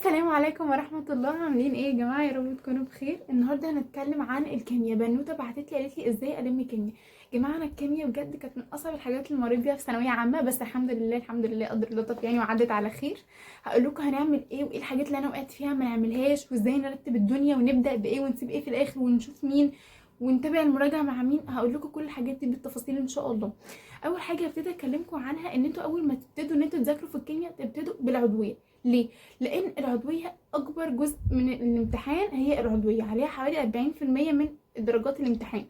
السلام عليكم ورحمة الله. عاملين ايه يا جماعة؟ يا رب تكونوا بخير. النهاردة هنتكلم عن الكيمياء. بنوتة بعتت لي قالت لي ازاي الم كيمياء. يا جماعة انا الكيمياء بجد كانت من اصعب الحاجات اللي مريت بيها في ثانوية عامة، بس الحمد لله الحمد لله قدر لطف يعني وعدت على خير. هقول لكم هنعمل ايه وايه الحاجات اللي انا وقعت فيها ما نعملهاش، وازاي نرتب الدنيا ونبدأ بايه ونسيب ايه في الاخر ونشوف مين ونتابع المراجعة مع مين. هقول لكم كل الحاجات دي بالتفاصيل ان شاء الله. اول حاجة هبتدي اكلمكم عنها ان انتوا اول ما تبتدوا ان انتوا تذاكروا في الكيمياء تبتدوا بالعضوية. ليه؟ لان العضويه اكبر جزء من الامتحان، هي العضويه عليها حوالي 40% من درجات الامتحان.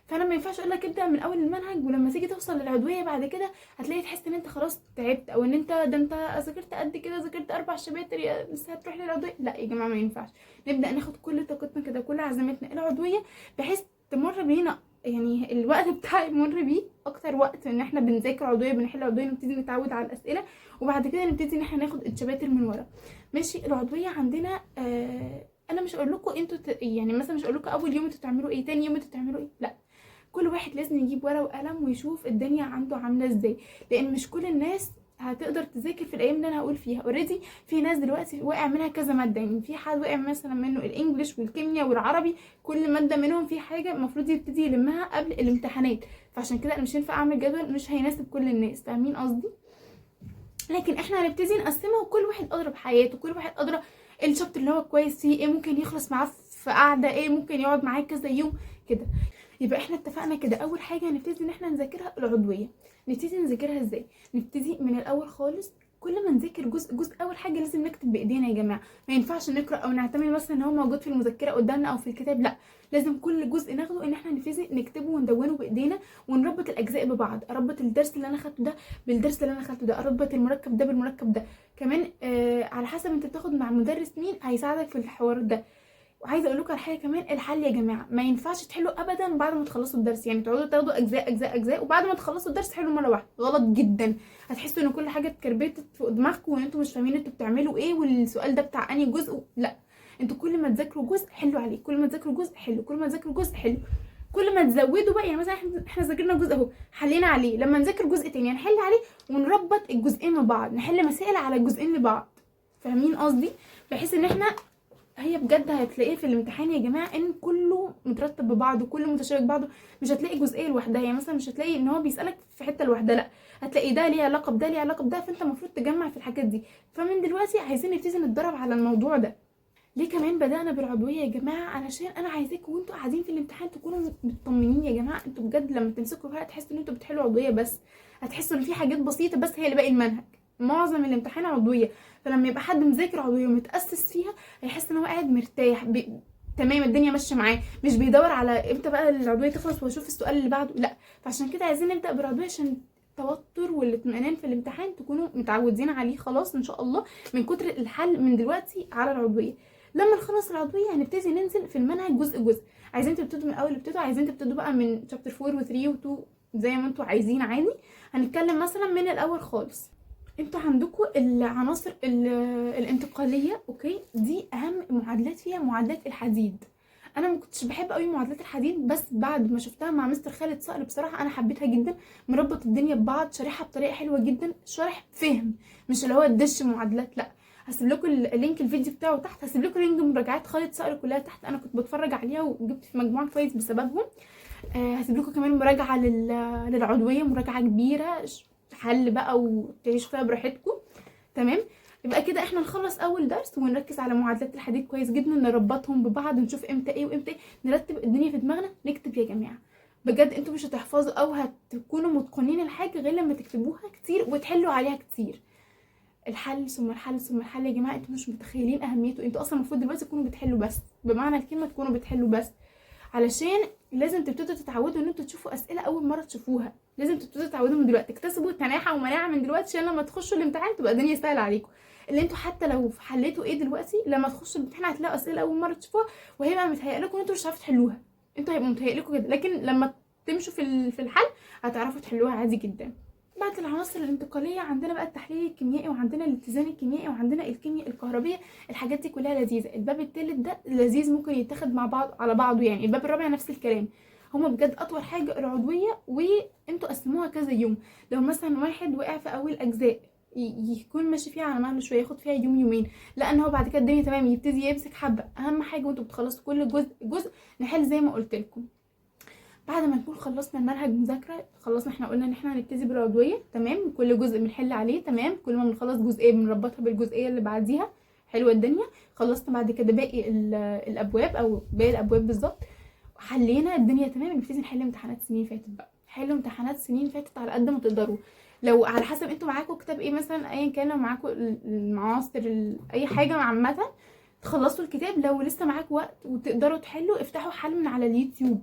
فانا ما ينفعش اقول لك ابدا من اول المنهج ولما تيجي توصل للعضويه بعد كده هتلاقي تحس ان انت خلاص تعبت، او ان انت ذاكرت قد كده، ذاكرت 4 شباتر لسه هتروح للعضويه. لا يا جماعه ما ينفعش. نبدا ناخد كل طاقتنا كده كل عزيمتنا العضويه، بحيث تمر بينا يعني الوقت بتاعي يمر بيه اكتر وقت ان احنا بنذاكر عضويه بنحل عضويه نبتدي نتعود على الاسئله، وبعد كده نبتدي ان احنا ناخد الشباتر من ورا. ماشي. العضويه عندنا انا مش اقول لكم انتوا يعني مثلا مش اقول لكم اول يوم انتوا تعملوا ايه، تاني يوم انتوا تعملوا ايه، لا. كل واحد لازم يجيب ورقه وقلم ويشوف الدنيا عنده عامله ازاي، لان مش كل الناس هتقدر تذاكر في الايام اللي انا هقول فيها. اوريدي في ناس دلوقتي واقع منها كذا ماده، يعني في حد واقع مثلا منه الانجليش والكيمياء والعربي، كل ماده منهم في حاجه المفروض يبتدي يلمها قبل الامتحانات. فعشان كده انا مش هينفع اعمل جدول مش هيناسب كل الناس، فاهمين قصدي؟ لكن احنا هنبتدي نقسمها وكل واحد ادرى بحياته، كل واحد ادرى الشابتر اللي هو كويس فيه ايه، ممكن يخلص معاه في قعده ايه، ممكن يقعد معاه كذا يوم كده. يبقى احنا اتفقنا كده اول حاجه هنبتدي ان احنا نذاكرها العضويه. نبتدي نذاكرها ازاي؟ نبتدي من الاول خالص. كل ما نذاكر جزء جزء، اول حاجه لازم نكتب بايدينا يا جماعه. ما ينفعش نقرا او نعتمد مثلا ان هو موجود في المذكره قدامنا او في الكتاب، لا. لازم كل جزء ناخده ان احنا نبتدي نكتبه وندونه بايدينا، ونربط الاجزاء ببعض. اربط الدرس اللي انا خدته ده بالدرس اللي انا خدته ده، اربط المركب ده بالمركب ده. كمان على حسب انت بتاخد مع مدرس مين هيساعدك في الحوار ده. وعايزه اقول لكم على حاجه كمان، الحل يا جماعه ما ينفعش تحلوا ابدا بعد ما تخلصوا الدرس، يعني تقعدوا تاخدوا اجزاء اجزاء اجزاء وبعد ما تخلصوا الدرس حلوا مره واحده. غلط جدا. هتحسوا ان كل حاجه اتكربتت فوق دماغكم وان انتوا مش فاهمين انتوا بتعملوا ايه والسؤال ده بتاع انهي جزء. لا، انتوا كل ما تذاكروا جزء حلوا عليه، كل ما تذاكروا جزء حلوا، كل ما تذاكروا جزء حلو. كل ما تزودوا بقى، يعني مثلا احنا ذاكرنا جزء اهو حلينا عليه، لما نذاكر جزء تاني هنحل عليه ونربط الجزئين مع بعض، نحل مسائل على الجزئين لبعض. فاهمين قصدي؟ بحيث ان احنا هي بجد هتلاقيه في الامتحان يا جماعه ان كله مترتب ببعضه، كله متشابك بعضه. مش هتلاقي جزئيه لوحدها، يعني مثلا مش هتلاقي ان هو بيسالك في حته لوحدها، لا. هتلاقي ده ليه علاقه بده ليه علاقه بده، فانت المفروض تجمع في الحاجات دي. فمن دلوقتي عايزين نبتدي نتدرب على الموضوع ده. ليه كمان بدأنا بالعضوية يا جماعة؟ علشان انا عايزاكم وانتوا قاعدين في الامتحان تكونوا مطمنين يا جماعة. انتوا بجد لما تمسكوا الورقة تحسوا ان انتوا بتحلوا عضوية بس، هتحسوا ان في حاجات بسيطة بس هي اللي باقي المنهج. معظم الامتحان عضوية. فلما يبقى حد مذاكر عضوية ومتأسس فيها هيحس ان هو قاعد مرتاح تمام، الدنيا ماشيه معاه، مش بيدور على امتى بقى العضويه تخلص واشوف السؤال اللي بعده، لا. فعشان كده عايزين نبدا بالعضويه عشان التوتر والاطمئنان في الامتحان تكونوا متعودين عليه خلاص ان شاء الله من كتر الحل من دلوقتي على العضويه. لما نخلص العضويه هنبتدي ننزل في المنهج جزء جزء. عايزين تبتدوا من اول ابتدوا، عايزين تبتدوا بقى من شابتر 4 و3 و2 زي ما انتوا عايزين عادي. هنتكلم مثلا من الاول خالص. انتوا عندكم العناصر الانتقاليه، اوكي، دي اهم معادلات فيها معادلات الحديد. انا ما كنتش بحب قوي معادلات الحديد، بس بعد ما شفتها مع مستر خالد صقر بصراحه انا حبيتها جدا. مربط الدنيا ببعض، شارحها بطريقه حلوه جدا، شارح فهم، مش اللي هو الدش معادلات، لا. هسيب لكم اللينك الفيديو بتاعه تحت، هسيب لكم لينك مراجعات خالد صقر كلها تحت، انا كنت بتفرج عليها وجبت في مجموع كويس بسببهم. هسيب لكم كمان مراجعه للعضويه، مراجعه كبيره حل بقى وتعيشوا فيها براحتكم. تمام. يبقى كده احنا نخلص اول درس ونركز على معادلات الحديد كويس جدا، نربطهم ببعض ونشوف امتى ايه وامتى ايه، نرتب الدنيا في دماغنا. نكتب يا جماعه، بجد انتوا مش هتحفظوا او هتكونوا متقنين الحاجه غير لما تكتبوها كتير وتحلوا عليها كتير. الحل ثم الحل ثم الحل يا جماعه، انتوا مش متخيلين اهميته. انتوا اصلا المفروض دلوقتي تكونوا بتحلوا بس، بمعنى الكلمه تكونوا بتحلوا بس، علشان لازم تبتدوا تتعودوا ان انتوا تشوفوا اسئله اول مره تشوفوها. لازم تبتدوا تتعودوا من دلوقتي، تكتسبوا تناحه ومناعه من دلوقتي عشان لما تخشوا الامتحان تبقى الدنيا سهله عليكم. اللي انتوا حتى لو حليتوا ايه دلوقتي لما تخشوا الامتحان هتلاقوا اسئله اول مره تشوفوها وهيبقى متهيأ لكم انتوا مش هتعرفوا تحلوها. انتوا هيبقى متهيأ لكم كده، لكن لما تمشوا في الحل هتعرفوا تحلوها عادي جدا. بعد العناصر الانتقاليه عندنا بقى التحليل الكيميائي، وعندنا الاتزان الكيميائي، وعندنا الكيمياء الكهربيه. الحاجات دي كلها لذيذه. الباب الثالث ده لذيذ، ممكن يتاخد مع بعض على بعضه، يعني الباب الرابع نفس الكلام. هما بجد اطول حاجه العضويه، وانتوا قسموها كذا يوم. لو مثلا واحد وقع في اول اجزاء يكون ماشي فيها على مهله شويه، ياخد فيها يوم يومين، لان هو بعد كده الدنيا تمام يبتدي يمسك حبه. اهم حاجه وانتوا بتخلصوا كل جزء نحل زي ما قلت لكم. بعد ما نكون خلصنا المنهج مذاكره، خلصنا، احنا قلنا ان احنا هنبتدي بالعضويه تمام، كل جزء بنحل عليه تمام، كل ما بنخلص جزئيه بنربطها بالجزئيه اللي بعديها، حلوه الدنيا. خلصنا بعد كده باقي الابواب، او باقي الابواب بالظبط، حلينا الدنيا تمام، نبتدي نحل امتحانات سنين فاتت بقى. حلوا امتحانات سنين فاتت على قد ما تقدروا، لو على حسب انتوا معاكم كتاب ايه مثلا، ايا كان، لو معاكم المعاصر اي حاجه عامه تخلصوا الكتاب. لو لسه معاكم وقت وتقدروا تحلوا، افتحوا حل من على اليوتيوب،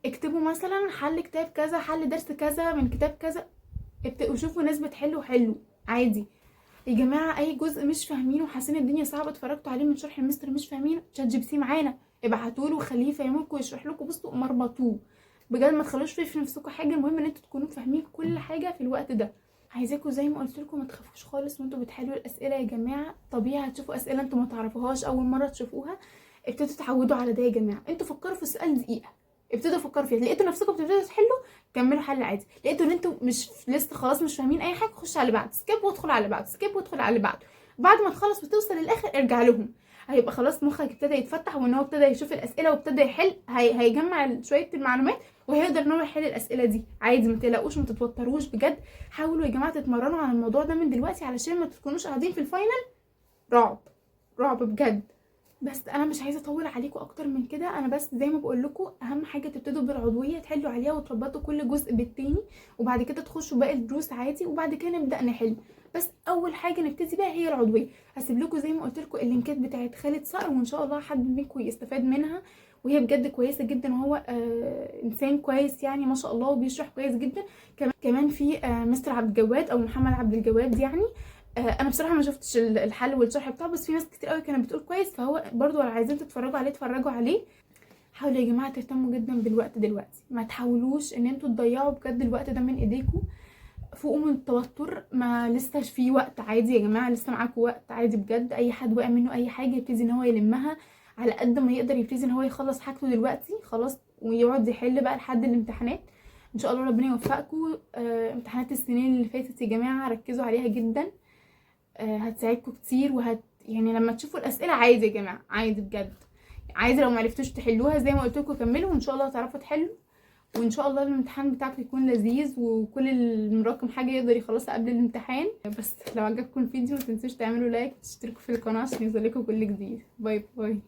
اكتبوا مثلا حل كتاب كذا، حل درس كذا من كتاب كذا، وشوفوا ناس بتحلوا، حلوا عادي يا جماعه. اي جزء مش فاهمينه وحاسين الدنيا صعبه، اتفرجتوا عليه من شرح المستر مش فاهمينه، شات جي بي تي معانا، ابعتوا له وخليه يفهمكم ويشرح لكم. بصوا مربطوه بجد، ما تخلوش في نفسكم حاجه، المهم ان انتوا تكونوا فاهمين كل حاجه في الوقت ده. عايزاكم زي ما قلت لكم ما تخافوش خالص وانتوا بتحلوا الاسئله يا جماعه. طبيعي هتشوفوا اسئله انتوا ما تعرفوهاش اول مره تشوفوها، ابتدوا تتعودوا على ده يا جماعه. انتوا فكروا في السؤال دقيقه، ابتدوا فكروا فيها، لقيتوا نفسكم بتبتدوا تحلوا، كملوا حل عادي. لقيتوا ان انتوا مش لسه خلاص مش فاهمين اي حاجه، خش على اللي بعد، سكيب وادخل على اللي بعد، سكيب وادخل على اللي بعد. بعد ما تخلص وتوصل للاخر ارجع لهم، هيبقى خلاص مخك ابتدى يتفتح، وان هو ابتدى يشوف الاسئله وابتدى يحل، هيجمع شويه المعلومات وهيقدر ان هو يحل الاسئله دي عادي. ما تقلقوش ما تتوتروش بجد. حاولوا يا جماعه تتمرنوا على الموضوع ده من دلوقتي علشان ما تكونوش قاعدين في الفاينل رعب، رعب بجد. بس انا مش عايزه اطول عليكم اكتر من كده، انا بس زي ما بقول لكم اهم حاجه تبتدوا بالعضويه، تحلوا عليها وتربطوا كل جزء بالتاني، وبعد كده تخشوا باقي الدروس عادي، وبعد كده نبدا نحل. بس اول حاجه نبتدي بيها هي العضويه. هسيب لكم زي ما قلت لكم اللينكات بتاعت خالد صقر، وان شاء الله حد منكم يستفاد منها، وهي بجد كويسه جدا، وهو انسان كويس يعني ما شاء الله، وبيشرح كويس جدا. كمان في مستر عبد الجواد او محمد عبد الجواد يعني. انا بصراحه ما شفتش الحل والشرح بتاعه، بس في ناس كتير قوي كانت بتقول كويس، فهو برضو لو عايزين تتفرجوا عليه اتفرجوا عليه. حاولوا يا جماعه تهتموا جدا بالوقت دلوقتي، ما تحاولوش ان انتوا تضيعوا بجد الوقت ده من ايديكم. فوقوا من التوتر، ما لسه في وقت عادي يا جماعه، لسه معاكم وقت عادي بجد. اي حد وقع منه اي حاجه يبتدي ان هو يلمها على قد ما يقدر، يبتدي ان هو يخلص حاجته دلوقتي خلاص، ويقعد يحل بقى لحد الامتحانات. ان شاء الله ربنا يوفقكم. امتحانات السنين اللي فاتت يا جماعه ركزوا عليها جدا، هتساعدكم كتير، يعني لما تشوفوا الاسئله عادي يا جماعه، عادي بجد، عادي لو معرفتوش تحلوها زي ما قلت لكم كملوا، وان شاء الله هتعرفوا تحلوا. وان شاء الله الامتحان بتاعكم يكون لذيذ، وكل المراكم حاجه يقدر يخلصها قبل الامتحان. بس لو عجبكم الفيديو ما تنسوش تعملوا لايك وتشتركوا في القناه عشان يوصلكم كل جديد. باي باي.